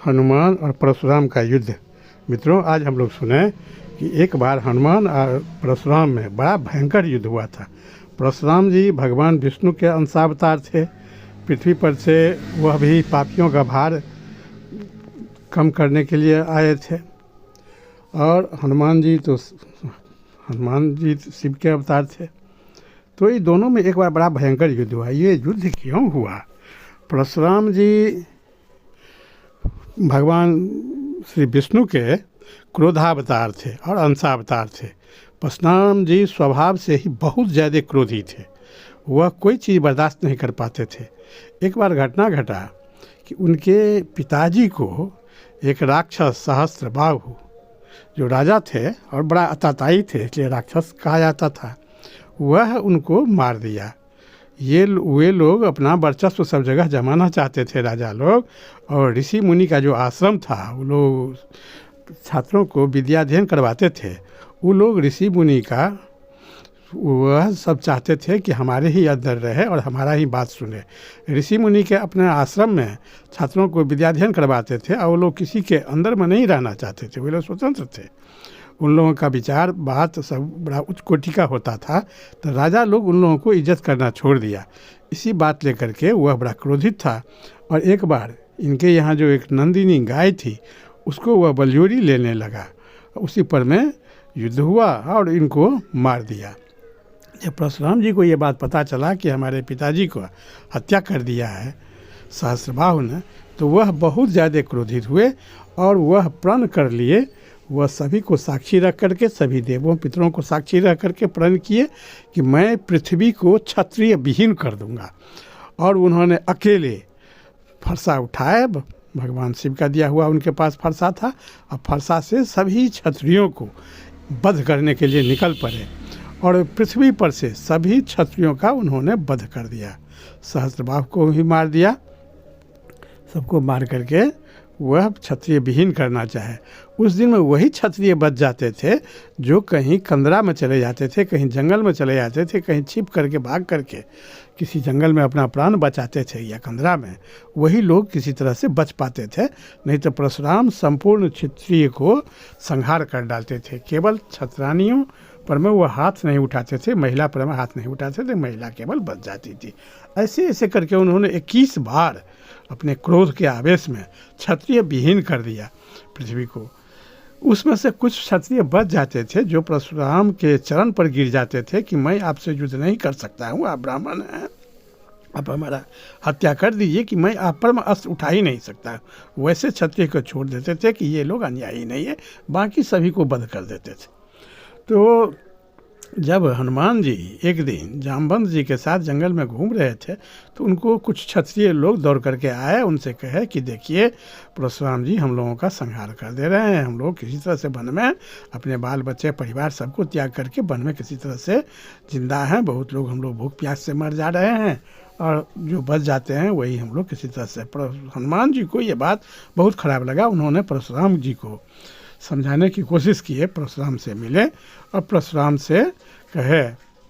हनुमान और परशुराम का युद्ध। मित्रों, आज हम लोग सुने कि एक बार हनुमान और परशुराम में बड़ा भयंकर युद्ध हुआ था। परशुराम जी भगवान विष्णु के अंशावतार थे। पृथ्वी पर से वह भी पापियों का भार कम करने के लिए आए थे, और हनुमान जी शिव के अवतार थे। तो ये दोनों में एक बार बड़ा भयंकर युद्ध हुआ। ये युद्ध क्यों हुआ? परशुराम जी भगवान श्री विष्णु के क्रोधावतार थे और अंशावतार थे। परशुराम जी स्वभाव से ही बहुत ज़्यादा क्रोधी थे। वह कोई चीज़ बर्दाश्त नहीं कर पाते थे। एक बार घटना घटा कि उनके पिताजी को एक राक्षस सहस्त्रबाहु, जो राजा थे और बड़ा अताताई थे इसलिए राक्षस कहा जाता था, वह उनको मार दिया। वे लोग अपना वर्चस्व सब जगह जमाना चाहते थे, राजा लोग। और ऋषि मुनि का जो आश्रम था, वो लोग छात्रों को विद्याध्ययन करवाते थे। वो लोग ऋषि मुनि का वह सब चाहते थे कि हमारे ही अंदर रहे और हमारा ही बात सुने। ऋषि मुनि के अपने आश्रम में छात्रों को विद्याध्ययन करवाते थे, और वो लोग किसी के अंदर में नहीं रहना चाहते थे। वे लोग स्वतंत्र थे। उन लोगों का विचार बात सब बड़ा उच्च कोटि का होता था। तो राजा लोग उन लोगों को इज्जत करना छोड़ दिया। इसी बात लेकर के वह बड़ा क्रोधित था। और एक बार इनके यहाँ जो एक नंदिनी गाय थी, उसको वह बलजोरी लेने लगा। उसी पर में युद्ध हुआ और इनको मार दिया। जब परशुराम जी को ये बात पता चला कि हमारे पिताजी को हत्या कर दिया है सहस्त्रबाहु ने, तो वह बहुत ज़्यादा क्रोधित हुए और वह प्रण कर लिए। वह सभी को साक्षी रख करके, सभी देवों पितरों को साक्षी रख करके प्रण किए कि मैं पृथ्वी को क्षत्रिय विहीन कर दूंगा। और उन्होंने अकेले फरसा उठाए, भगवान शिव का दिया हुआ उनके पास फरसा था, और फरसा से सभी क्षत्रियों को वध करने के लिए निकल पड़े। और पृथ्वी पर से सभी क्षत्रियों का उन्होंने वध कर दिया। सहस्त्रबाहु को भी मार दिया। सबको मार करके वह क्षत्रिय विहीन करना चाहे। उस दिन में वही क्षत्रिय बच जाते थे जो कहीं कंदरा में चले जाते थे, कहीं जंगल में चले जाते थे, कहीं छिप करके भाग करके किसी जंगल में अपना प्राण बचाते थे या कंदरा में। वही लोग किसी तरह से बच पाते थे। नहीं तो परशुराम संपूर्ण क्षत्रिय को संहार कर डालते थे। केवल क्षत्रानियों पर में वो हाथ नहीं उठाते थे, महिला पर में हाथ नहीं उठाते थे, महिला केवल बच जाती थी। ऐसे ऐसे करके उन्होंने 21 बार अपने क्रोध के आवेश में क्षत्रिय विहीन कर दिया पृथ्वी को। उसमें से कुछ क्षत्रिय बच जाते थे जो परशुराम के चरण पर गिर जाते थे कि मैं आपसे युद्ध नहीं कर सकता हूँ, आप ब्राह्मण हैं, आप हमारा हत्या कर दीजिए कि मैं आप पर अस्त्र उठा ही नहीं सकता। वैसे क्षत्रिय को छोड़ देते थे कि ये लोग अन्यायी नहीं है, बाकी सभी को वध कर देते थे। तो जब हनुमान जी एक दिन जामवंत जी के साथ जंगल में घूम रहे थे, तो उनको कुछ क्षत्रिय लोग दौड़ करके आए। उनसे कहे कि देखिए परशुराम जी हम लोगों का संहार कर दे रहे हैं। हम लोग किसी तरह से वन में अपने बाल बच्चे परिवार सबको त्याग करके वन में किसी तरह से जिंदा हैं। बहुत लोग हम लोग भूख प्यास से मर जा रहे हैं, और जो बच जाते हैं वही हम लोग किसी तरह से। हनुमान जी को ये बात बहुत ख़राब लगा। उन्होंने परशुराम जी को समझाने की कोशिश की है। परशुराम से मिले और परशुराम से कहे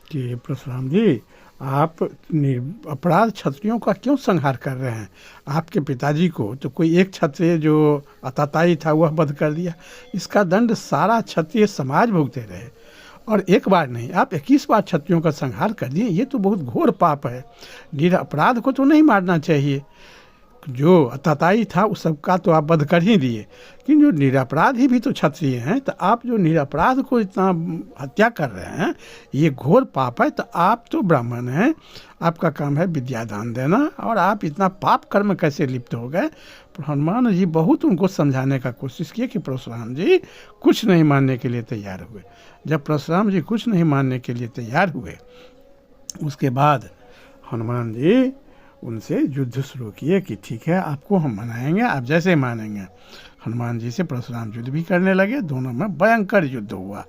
कि परशुराम जी आप अपराध क्षत्रियों का क्यों संहार कर रहे हैं? आपके पिताजी को तो कोई एक क्षत्रिय जो अताताई था वह वध कर दिया। इसका दंड सारा क्षत्रिय समाज भुगते रहे, और एक बार नहीं आप 21 बार क्षत्रियों का संहार कर दिए। ये तो बहुत घोर पाप है। निरपराध को तो नहीं मारना चाहिए। जो अताताई था उस सबका तो आप वध कर ही दिए, लेकिन जो निरपराधी भी तो क्षत्रिय हैं, तो आप जो निरपराध को इतना हत्या कर रहे हैं, ये घोर पाप है। तो आप तो ब्राह्मण हैं, आपका काम है विद्यादान देना, और आप इतना पाप कर्म कैसे लिप्त हो गए? हनुमान जी बहुत उनको समझाने का कोशिश किए कि परशुराम जी कुछ नहीं मानने के लिए तैयार हुए। जब परशुराम जी कुछ नहीं मानने के लिए तैयार हुए, उसके बाद हनुमान जी उनसे युद्ध शुरू किए कि ठीक है आपको हम मनाएंगे, आप जैसे मानेंगे। हनुमान जी से परशुराम युद्ध भी करने लगे। दोनों में भयंकर युद्ध हुआ।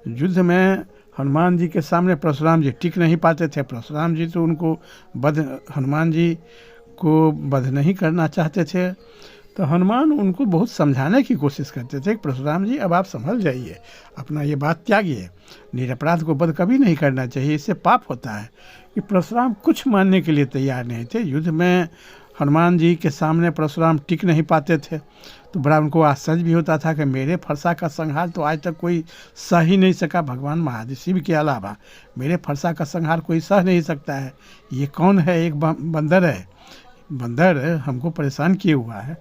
युद्ध में हनुमान जी के सामने परशुराम जी टिक नहीं पाते थे। परशुराम जी तो उनको हनुमान जी को वध नहीं करना चाहते थे। तो हनुमान उनको बहुत समझाने की कोशिश करते थे कि परशुराम जी अब आप संभल जाइए, अपना ये बात त्यागिए, निरपराध को वध कभी नहीं करना चाहिए, इससे पाप होता है। कि परशुराम कुछ मानने के लिए तैयार नहीं थे। युद्ध में हनुमान जी के सामने परशुराम टिक नहीं पाते थे, तो बड़ा उनको आश्चर्य भी होता था कि मेरे फरसा का संहार तो आज तक कोई सह ही नहीं सका, भगवान महादेव शिव के अलावा मेरे फरसा का संहार कोई सह नहीं सकता है, ये कौन है, एक बंदर है, बंदर हमको परेशान किए हुआ है।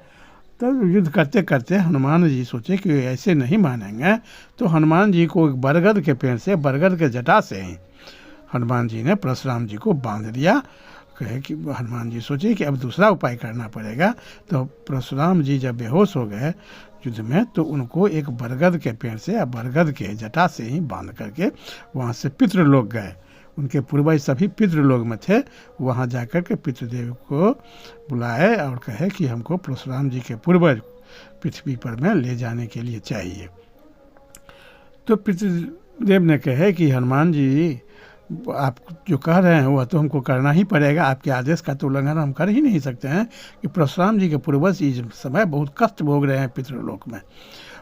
तो युद्ध करते करते हनुमान जी सोचे कि ऐसे नहीं मानेंगे, तो हनुमान जी को एक बरगद के पेड़ से, बरगद के जटा से ही हनुमान जी ने परशुराम जी को बांध दिया। कहे कि हनुमान जी सोचे कि अब दूसरा उपाय करना पड़ेगा। तो परशुराम जी जब बेहोश हो गए युद्ध में, तो उनको एक बरगद के पेड़ से या बरगद के जटा से ही बांध करके वहाँ से पितृलोक गए। उनके पूर्वज सभी पितृलोक में थे, वहाँ जाकर के पितृदेव को बुलाए और कहे कि हमको परशुराम जी के पूर्वज पृथ्वी पर में ले जाने के लिए चाहिए। तो पितृदेव ने कहे कि हनुमान जी आप जो कह रहे हैं वह तो हमको करना ही पड़ेगा, आपके आदेश का तो उल्लंघन हम कर ही नहीं सकते हैं कि परशुराम जी के पूर्वज इस समय बहुत कष्ट भोग रहे हैं पितृलोक में।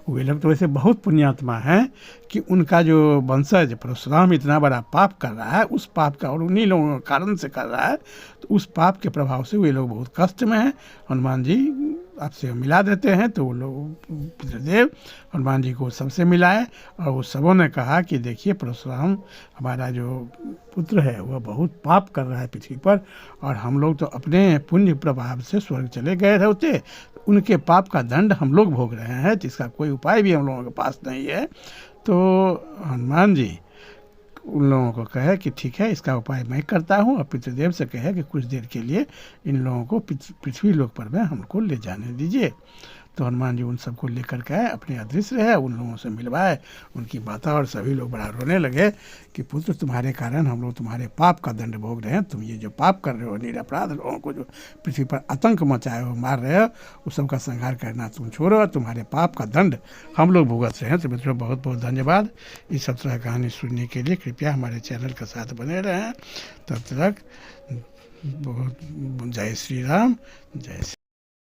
वे लोग तो वैसे बहुत पुण्यात्मा हैं कि उनका जो वंशज परशुराम इतना बड़ा पाप कर रहा है, उस पाप का और उन्हीं लोगों के कारण से कर रहा है, तो उस पाप के प्रभाव से वे लोग बहुत कष्ट में हैं। हनुमान जी आपसे मिला देते हैं। तो वो लोग पितृदेव हनुमान जी को सबसे मिलाए और वो सबों ने कहा कि देखिए परशुराम हमारा जो पुत्र है वह बहुत पाप कर रहा है पृथ्वी पर, और हम लोग तो अपने पुण्य प्रभाव से स्वर्ग चले गए होते, उनके पाप का दंड हम लोग भोग रहे हैं, जिसका कोई उपाय भी हम लोगों के पास नहीं है। तो हनुमान जी उन लोगों को कहे कि ठीक है, इसका उपाय मैं करता हूँ, और पितृदेव से कहे कि कुछ देर के लिए इन लोगों को पृथ्वी लोक पर में हमको ले जाने दीजिए। तो हनुमान जी उन सबको लेकर के आए, अपने अदृश्य रहे, उन लोगों से मिलवाए, उनकी माता और सभी लोग बड़ा रोने लगे कि पुत्र तुम्हारे कारण हम लोग तुम्हारे पाप का दंड भोग रहे हैं, तुम ये जो पाप कर रहे हो, निरपराध लोगों को जो पृथ्वी पर आतंक मचाए हो, मार रहे हो, उस सब का संहार करना तुम छोड़ो, तुम्हारे पाप का दंड हम लोग भुगत रहे हैं। तो मित्रों बहुत बहुत धन्यवाद इस सब तरह कहानी सुनने के लिए। कृपया हमारे चैनल के साथ बने रहें। तब तक बहुत जय श्री राम, जय श्री